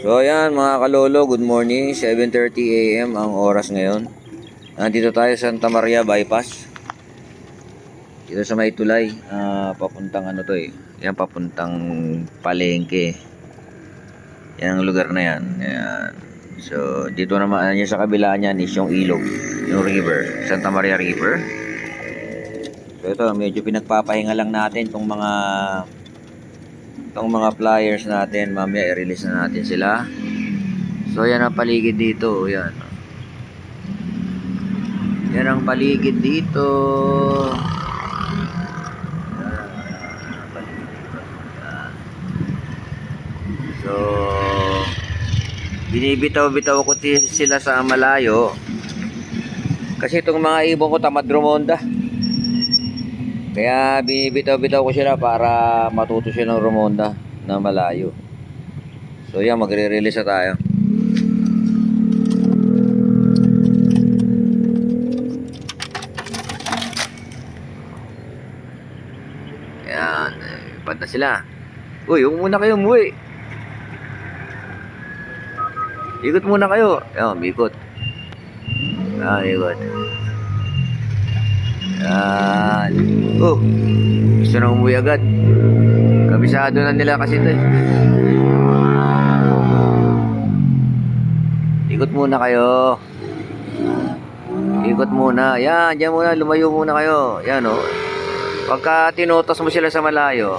So ayan mga kalolo, good morning. 7:30 AM ang oras ngayon. Nandito tayo sa Santa Maria Bypass. Dito sa May Tulay, papuntang ano to eh. Yan papuntang Palengke. Yan ang lugar na yan. Ayan. So dito naman yan sa kabila niyan is yung ilog, yung river, Santa Maria River. So ito medyo pinagpapahinga lang natin tong mga flyers natin. Mamaya i-release na natin sila. So yan ang paligid dito, yan. Yan ang paligid dito. So binibitaw-bitaw ko sila sa malayo. Kasi itong mga ibon ko tamad rumonda. Kaya binibitaw-bitaw ko sila para matuto silang rumonda na malayo. So yan, magre-release na tayo. Yan, ipad na sila. Uy, huwag muna kayo umuwi. Ikot muna kayo. Yan, ikot. Ikot. Yan. Oh, gusto na umuwi agad. Kabisado na nila kasi ito eh. Ikot muna kayo. Ikot muna. Yan, dyan muna. Lumayo muna kayo. Yan oh. Pagka tinotos mo sila sa malayo,